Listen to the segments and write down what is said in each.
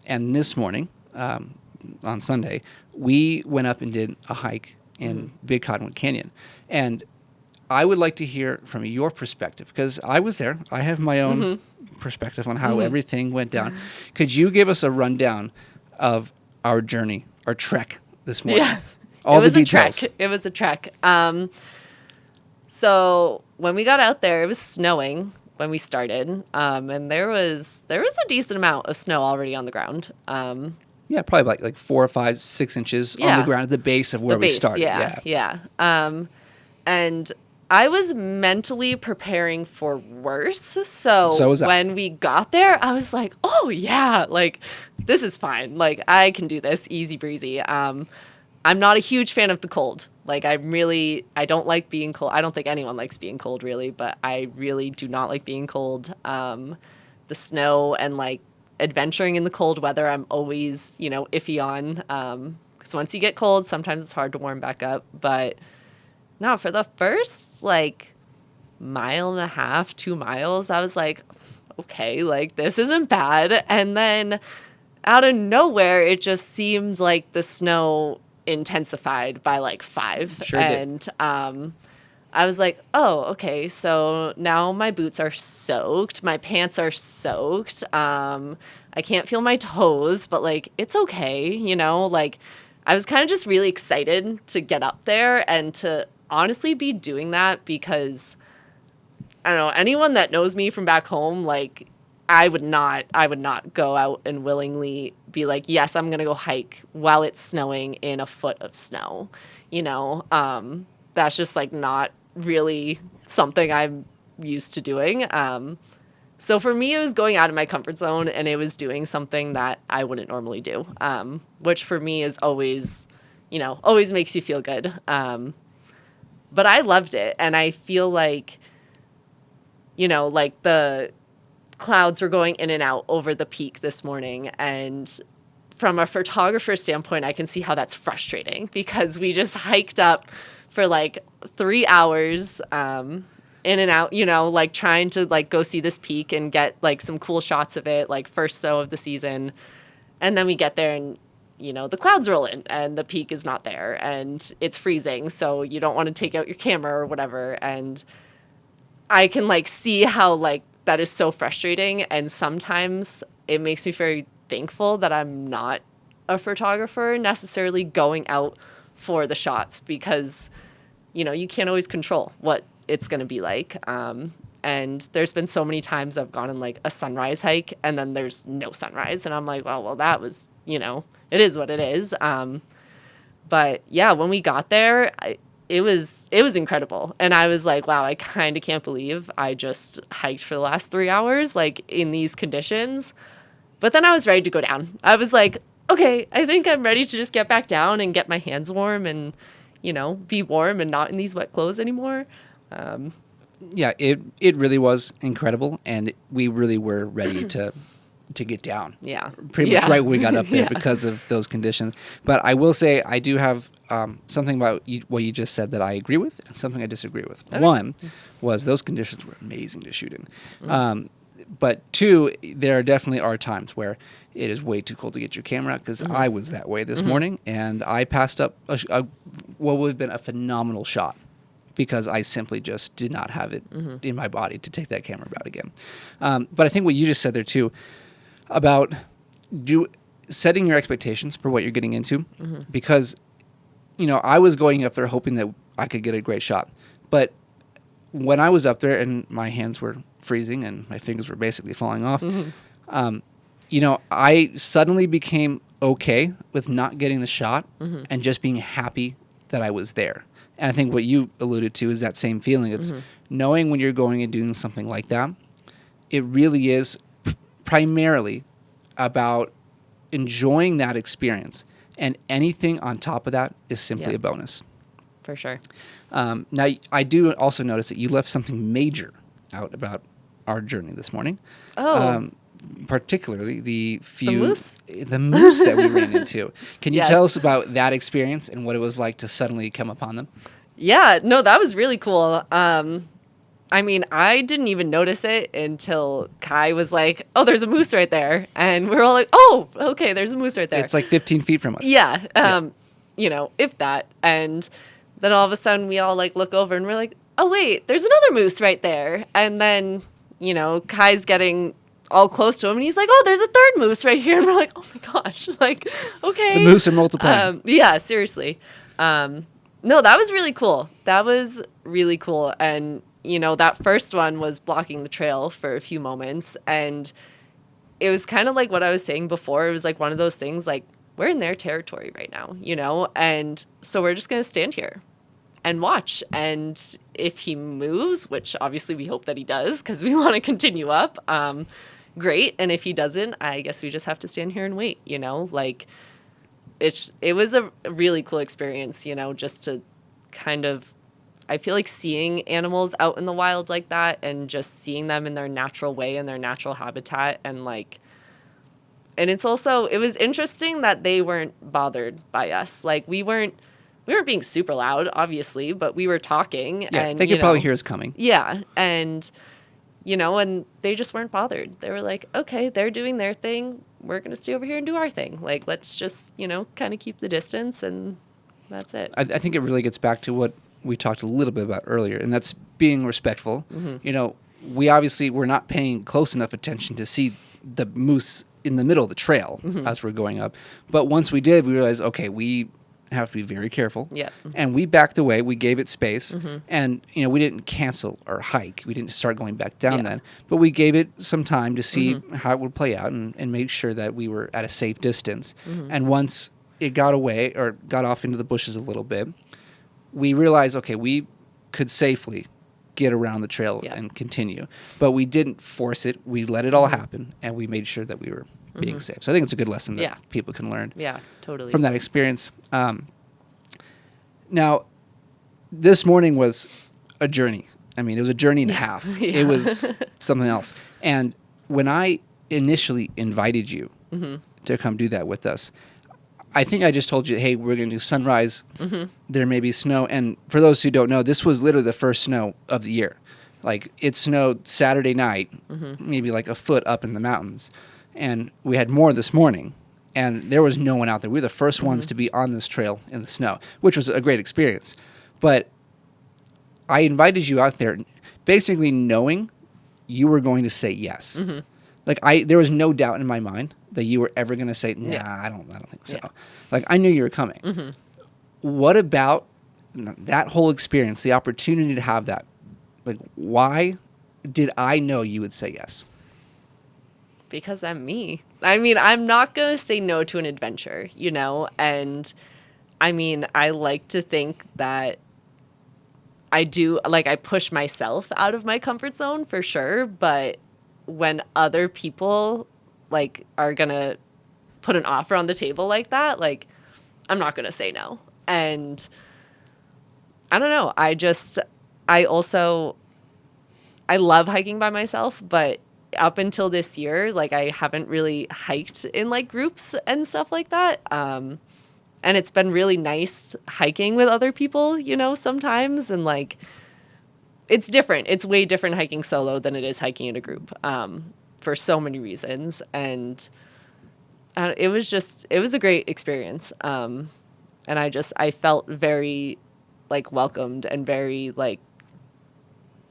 And this morning, on Sunday, we went up and did a hike in Big Cottonwood Canyon. And I would like to hear from your perspective, because I was there. I have my own perspective on how everything went down. Could you give us a rundown of our journey, our trek this morning? Yeah. All the details. It was a trek. So when we got out there, it was snowing when we started, and there was a decent amount of snow already on the ground. Yeah, probably like 4 or 5, 6 inches on the ground at the base of where we started. Yeah. And I was mentally preparing for worse. So was I. When we got there, I was like, oh yeah, like this is fine. Like I can do this easy breezy. I'm not a huge fan of the cold. Like I don't like being cold. I don't think anyone likes being cold really, but I really do not like being cold. The snow and like adventuring in the cold weather, I'm always, iffy on. Because once you get cold, sometimes it's hard to warm back up. But no, for the first like 1.5 miles, 2 miles, I was like, okay, like this isn't bad. And then out of nowhere, it just seemed like the snow intensified by like 5. Sure and I was like, oh, okay, so now my boots are soaked, my pants are soaked, I can't feel my toes, but like it's okay, like I was kind of just really excited to get up there and to honestly be doing that, because I don't know, anyone that knows me from back home, like I would not go out and willingly be like, yes, I'm going to go hike while it's snowing in a foot of snow. That's just like not really something I'm used to doing. So for me, it was going out of my comfort zone, and it was doing something that I wouldn't normally do, which for me is always makes you feel good. But I loved it. And I feel like, like the clouds were going in and out over the peak this morning. And from a photographer standpoint, I can see how that's frustrating, because we just hiked up for like 3 hours, in and out, like trying to like go see this peak and get like some cool shots of it, like first snow of the season. And then we get there and, the clouds roll in and the peak is not there and it's freezing. So you don't want to take out your camera or whatever. And I can like see how like that is so frustrating. And sometimes it makes me very thankful that I'm not a photographer necessarily going out for the shots, because, you can't always control what it's going to be like. And there's been so many times I've gone on like a sunrise hike and then there's no sunrise. And I'm like, well, that was, it is what it is. But yeah, when we got there, it was incredible. And I was like, wow, I kind of can't believe I just hiked for the last 3 hours, like in these conditions. But then I was ready to go down. I was like, okay, I think I'm ready to just get back down and get my hands warm and, be warm and not in these wet clothes anymore. Yeah, it really was incredible. And we really were ready to get down. Yeah. Pretty much right when we got up there because of those conditions. But I will say I do have something about what you just said that I agree with and something I disagree with. Okay. One was those conditions were amazing to shoot in. Mm-hmm. But two, there definitely are times where it is way too cold to get your camera out, because I was that way this morning, and I passed up what would have been a phenomenal shot because I simply just did not have it in my body to take that camera out again. But I think what you just said there too about setting your expectations for what you're getting into, because I was going up there hoping that I could get a great shot, but when I was up there and my hands were freezing and my fingers were basically falling off, I suddenly became okay with not getting the shot and just being happy that I was there. And I think what you alluded to is that same feeling. It's knowing when you're going and doing something like that, it really is primarily about enjoying that experience. And anything on top of that is simply a bonus. For sure. Now, I do also notice that you left something major out about our journey this morning. Oh. Particularly the moose that we ran into. Can you tell us about that experience and what it was like to suddenly come upon them? Yeah, no, that was really cool. I mean, I didn't even notice it until Kai was like, "Oh, there's a moose right there," and we're all like, "Oh, okay, there's a moose right there." It's like 15 feet from us. Yeah, if that. And then all of a sudden we all like look over and we're like, "Oh wait, there's another moose right there." And then, Kai's getting all close to him and he's like, "Oh, there's a third moose right here." And we're like, "Oh my gosh." Like, okay. The moose are multiplying. Yeah, seriously. No, that was really cool. That was really cool. And, that first one was blocking the trail for a few moments. And it was kind of like what I was saying before. It was like one of those things like, we're in their territory right now, And so we're just going to stand here and watch. And if he moves, which obviously we hope that he does because we want to continue up, great. And if he doesn't, I guess we just have to stand here and wait, Like, it was a really cool experience, just to kind of, I feel like seeing animals out in the wild like that and just seeing them in their natural way and their natural habitat and it was interesting that they weren't bothered by us. Like we weren't being super loud, obviously, but we were talking. Yeah, and they could probably hear us coming. Yeah, and and they just weren't bothered. They were like, okay, they're doing their thing. We're going to stay over here and do our thing. Like, let's just, kind of keep the distance, and that's it. I think it really gets back to what we talked a little bit about earlier, and that's being respectful. Mm-hmm. We're not paying close enough attention to see the moose in the middle of the trail mm-hmm. as we're going up. But once we did, we realized, okay, we have to be very careful. Yeah. And we backed away. We gave it space. Mm-hmm. And, we didn't cancel our hike. We didn't start going back down then. But we gave it some time to see mm-hmm. how it would play out and make sure that we were at a safe distance. Mm-hmm. And once it got away or got off into the bushes a little bit, we realized, okay, we could safely get around the trail and continue. But we didn't force it. We let it all happen. And we made sure that we were being safe. So I think it's a good lesson that people can learn from that experience. Now, this morning was a journey. I mean, it was a journey and a half. It was something else. And when I initially invited you to come do that with us, I think I just told you, hey, we're going to do sunrise. Mm-hmm. There may be snow. And for those who don't know, this was literally the first snow of the year. Like, it snowed Saturday night, maybe like a foot up in the mountains. And we had more this morning. And there was no one out there. We were the first ones to be on this trail in the snow, which was a great experience. But I invited you out there basically knowing you were going to say yes. Mm-hmm. Like, there was no doubt in my mind that you were ever going to say, nah, I don't think so. Yeah. Like, I knew you were coming. Mm-hmm. What about that whole experience, the opportunity to have that? Like, why did I know you would say yes? Because I'm me. I mean, I'm not going to say no to an adventure, And, I mean, I like to think that I do, like, I push myself out of my comfort zone for sure. But when other people, like, are going to put an offer on the table like that, like, I'm not going to say no. And I don't know. I love hiking by myself, but up until this year, like, I haven't really hiked in like groups and stuff like that. And it's been really nice hiking with other people, sometimes. And like, it's different. It's way different hiking solo than it is hiking in a group, for so many reasons. And it was a great experience. And I felt very like welcomed and very like,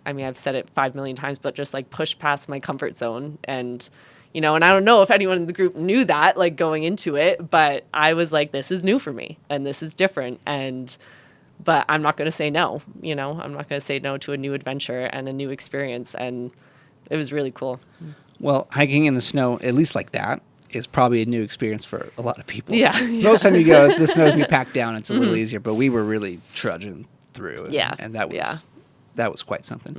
I mean, I've said it 5 million times, but just like push past my comfort zone. And, and I don't know if anyone in the group knew that, like, going into it, but I was like, this is new for me and this is different. But I'm not going to say no, I'm not going to say no to a new adventure and a new experience. And it was really cool. Well, hiking in the snow, at least like that, is probably a new experience for a lot of people. Yeah. Most time you go, the snow's going to be packed down. It's a little easier, but we were really trudging through. And that was quite something.